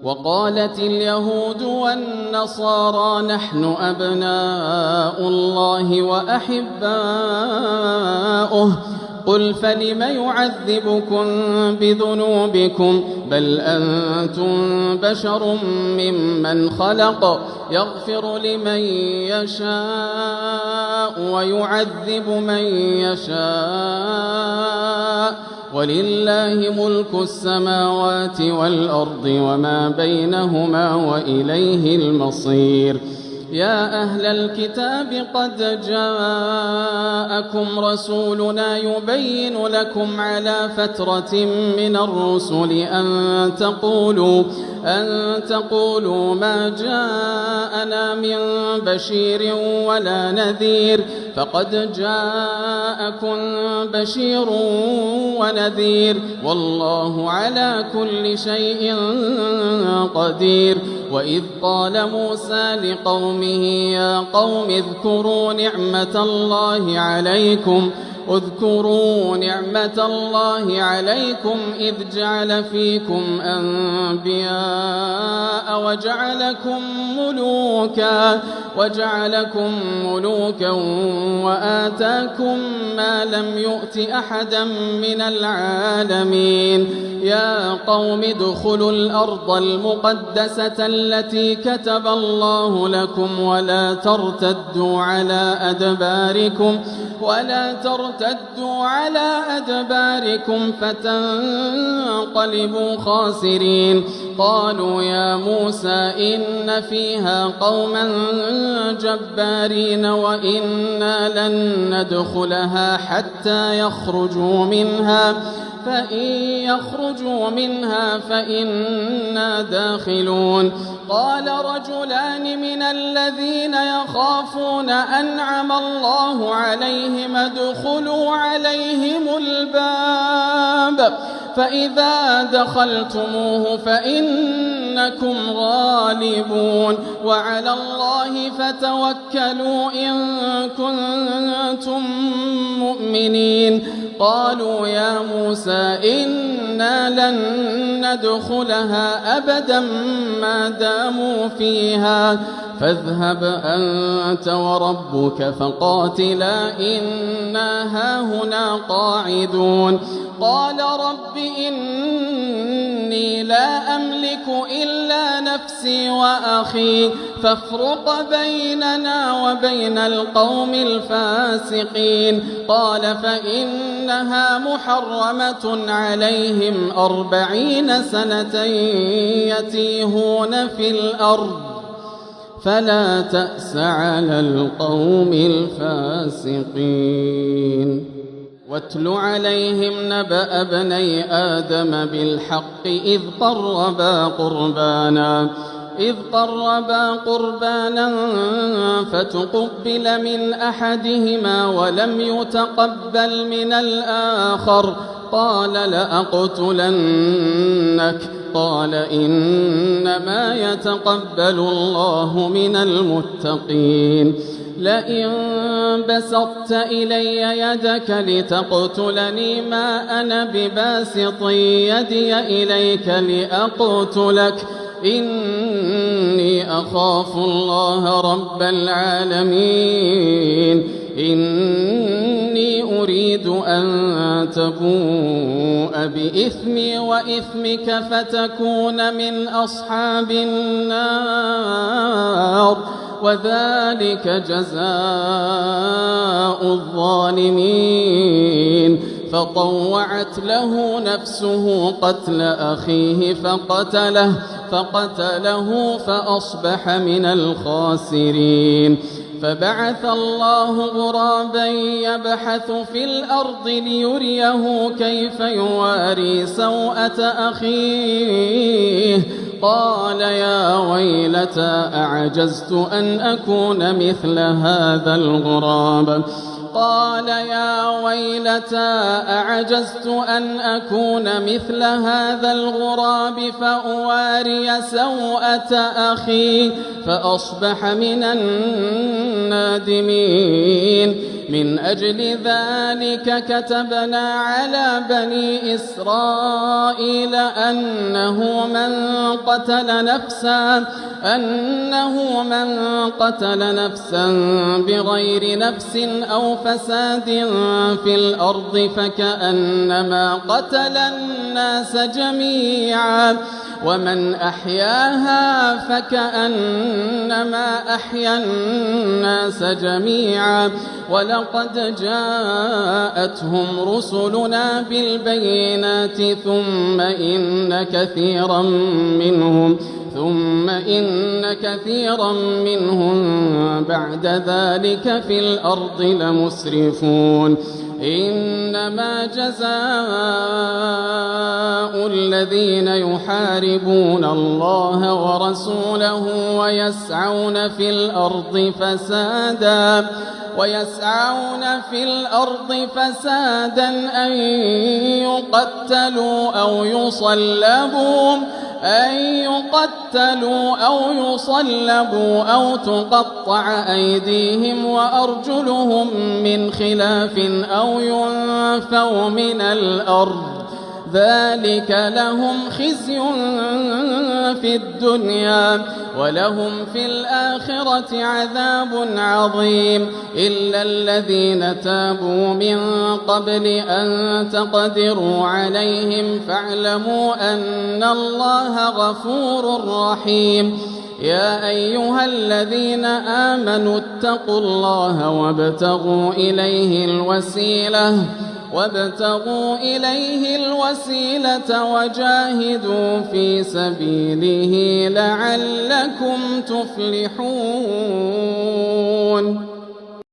وقالت اليهود والنصارى نحن أبناء الله وأحباؤه قل فلم يعذبكم بذنوبكم بل أنتم بشر ممن خلق يغفر لمن يشاء ويعذب من يشاء ولله ملك السماوات والأرض وما بينهما وإليه المصير. يا أهل الكتاب قد جاءكم رسولنا يبين لكم على فترة من الرسل أن تقولوا ما جاءنا من بشير ولا نذير فقد جاءكم بشير ونذير والله على كل شيء قدير. وإذ قال موسى لقومه يا قوم اذكروا نعمة الله عليكم إذ جعل فيكم أنبياء وجعلكم ملوكا وآتاكم ما لم يؤت أحدا من العالمين. يا قوم ادخلوا الأرض المقدسة التي كتب الله لكم ولا ترتدوا على أدباركم فتنقلبوا خاسرين. قالوا يا موسى إن فيها قوما جبارين وإنا لن ندخلها حتى يخرجوا منها فإن يخرجوا منها فإنا داخلون. قال رجلان من الذين يخافون أنعم الله عليهم ادخلوا عليهم الباب فإذا دخلتموه فإنكم غالبون وعلى الله فتوكلوا إن كنتم مؤمنين. قالوا يا موسى إنا لن ندخلها أبدا ما داموا فيها فاذهب أنت وربك فقاتلا إنا هاهنا قاعدون. قال رب إني لا أملك إلا نفسي وأخي فافرق بيننا وبين القوم الفاسقين. قال فإنها محرمة عليهم 40 سنة يتيهون في الأرض فلا تأس على القوم الفاسقين. واتل عليهم نبأ ابني آدم بالحق إذ قربا قربانا فتقبل من أحدهما ولم يتقبل من الآخر قال لأقتلنك. قال إنما يتقبل الله من المتقين. لئن بسطت إلي يدك لتقتلني ما أنا بباسط يدي إليك لأقتلك إني أخاف الله رب العالمين. إني أريد أن تبوء بإثمي وإثمك فتكون من أصحاب النار وذلك جزاء الظالمين. فطوعت له نفسه قتل أخيه فقتله فأصبح من الخاسرين. فبعث الله غرابا يبحث في الأرض ليريه كيف يواري سوءة أخيه. قال يا ويلتى أعجزت أن أكون مثل هذا الغراب فأواري سوءة أخي فأصبح من النادمين. من أجل ذلك كتبنا على بني إسرائيل أنه من قتل نفسا بغير نفس أو فساد في الأرض فكأنما قتل الناس جميعا، ومن أحياها فكأنما أحيا الناس جميعا. ولقد جاءتهم رسلنا بالبينات ثم إن كثيرا منهم بعد ذلك في الأرض لمسرفون. إنما جزاء الذين يحاربون الله ورسوله ويسعون في الأرض فسادا أن يقتلوا أو يصلبوا أو تقطع أيديهم وأرجلهم من خلاف أو ينفوا من الأرض. ذلك لهم خزي في الدنيا ولهم في الآخرة عذاب عظيم. إلا الذين تابوا من قبل أن تقدروا عليهم فاعلموا أن الله غفور رحيم. يا أيها الذين آمنوا اتقوا الله وابتغوا إليه الوسيلة وجاهدوا في سبيله لعلكم تفلحون.